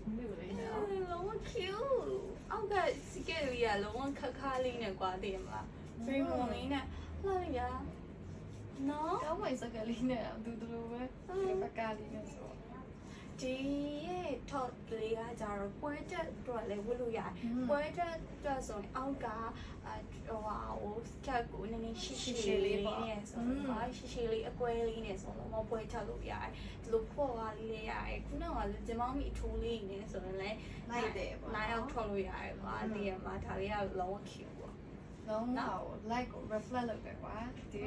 没有嘞，လုံးဝ cute အောက်ကစီကယ်လေးကလုံးဝခက်ခါလေးနဲ့ကွာတည်မလား rainbow လေးနဲ့လှလိုက်ရနော် 刚买这个哩呢，嘟嘟呗，不咖哩呢说。 ဒီရဲ့ top လေးကကြတော့ပွဲတက်တော့လည်းဝတ်လို့ရတယ်ပွဲတက်တော့ဆိုရင်အောက်ကဟိုကတ်ကိုနည်းနည်းရှိလေးနဲ့ဆိုတော့ရှိလေးအကွဲလေးနဲ့ဆိုတော့ပွဲတက်လို့ရတယ်ဒီလိုဖော့သွားလေးလည်းရတယ်ခုနကလည်းဂျမောင်းမီထိုးလေးနဲ့ဆိုရင်လည်းနိုင်အောင်ထွက်လို့ရတယ်ကွာတည်ရမှာဒါလေးကလုံးဝ cute ပေါ့ လုံးဝ like ကို reflect လုပ်တယ်ကွာဒီ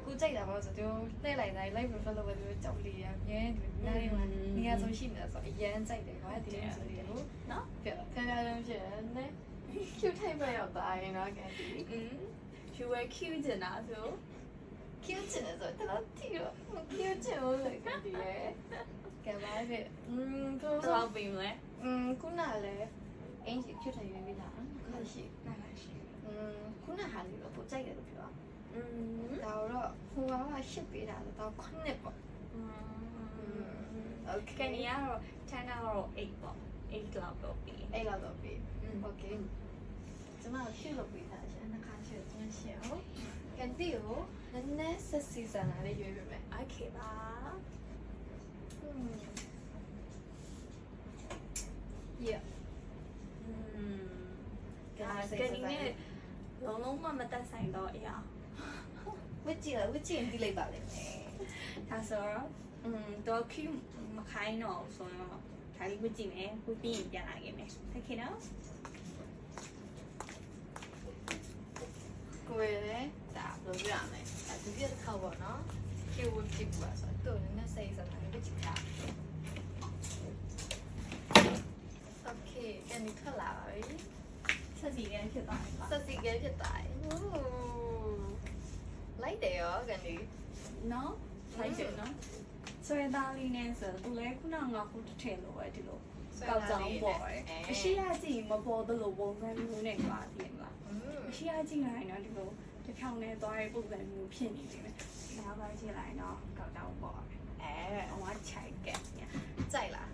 ခုကြိုက်တာပေါ့ဆိုတော့လှည့်လိုက်တိုင်း like reflect လုပ်ပြီးကြောက်လေးရမြဲဒီနားလေးမှာနေရာဆုံးရှိနေဆိုအရန်ကြိုက်တယ်ကွာဒီလိုဆိုရင်နော်ဖျက်ဖျက်လုံးဖြစ်နေ cute type ပဲရောက်သွားရင်တော့ကန်ဒီ you were cute ကျင်တာဆို cute ချင်တယ်ဆိုတော့တီတော့ cute ချင်လို့လေကန်ဒီလေကဲပါပဲဆို ဘယ်လောက်ပြင်လဲ ခုနလည်းအင်ကြီး cute ထိုင်ရပြီလားခါရှိ နိုင်ပါရှိ ခုနဟာလေးတော့ပိုကြိုက်တယ်လို့ပြောတာတော့ဟိုကရှစ်ပေးတာတော့ခုနှစ်ပေါ့ okay ကနေကတော့10တော့8ပေါ့8လောက်တော့ပြီ အဲ့လောက်တော့ပြီ okay ကျွန်တော်ဖြည့်လို့ပေးထားရှင်နှစ်ခါရှိသွင်းရှင်ဟုတ်ကန်တီကိုနည်းနည်းဆက်စီစံလာလေးရွေးပေးမယ် okay ပါ yeah ကနေနဲ့လုံးဝမတက်ဆိုင်တော့အရာ ဝစ်ကြည့်ဒီလိုက်ပါလိမ့်မယ် ဒါဆိုတော့ cute မခိုင်းတော့ဆိုတော့ဒါလေးဝတ်ကြည့်မယ်ဝတ်ပြီးပြန်လာခဲ့မယ် okay နော် ကိုယ်လည်းဒါဘယ်လိုပြရမလဲဒုတိယတစ်ခါပေါ့နော် cute ဝစ်ကြည့်ပါဆိုတော့နည်းနည်းစိတ်စံလာလေးဝစ်ကြည့်ထား okay ကန်ဒီထွက်လာပါပြီ ဆက်စီလေးဖြစ်သွားတယ်ပါ ဆက်စီကဲဖြစ်သွားတယ်ဟိုလိုက်တယ်ရောကန်ဒီ နော်လိုက်တယ်နော်ဆွဲသားလေးနဲ့ဆိုသူလည်းခုနကငါခုတစ်ထည့်လို့ပဲဒီလိုကောက်ကြောင်ပေါ်တယ်အရှိရကြည့်မပေါ်သလိုပုံစံမျိုးနဲ့ပါပြင်လားအရှိရကြည့်လိုက်တော့ဒီလိုတစ်ဖြောင်းနဲ့သွားတဲ့ပုံစံမျိုးဖြစ်နေတယ်နောက်ပိုင်းကြည့်လိုက်တော့ကောက်ကြောင်ပေါ်တယ်ဟိုကခြိုက်ကဲ ကြိုက်လား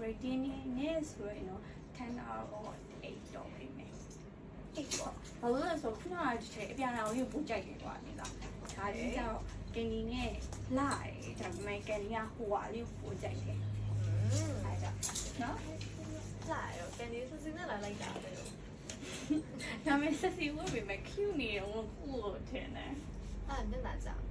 rating နဲ့ဆိုရင်တော့10 out of 8တော့ပြင်မယ်8ပေါ့ဘာလို့လဲဆိုခုနကတစ်ထည့်အပြန်အလှန်ကိုပို့ကြိုက်နေသွားနေတာဒါကြီးကျတော့ကန်ဒီနဲ့လာတယ်ဒါပေမဲ့ကန်ဒီကဟိုဟာလေးကိုပို့ကြိုက်တယ်အဲ့ဒါနော် လာရောကန်ဒီဆက်စီနဲ့လာလိုက်တာပဲ ဒါပေမဲ့ဆက်စီဝတ်ပေမဲ့ cute နေတော့ကိုထင်တယ် အဲ့ဒါနာကြောင်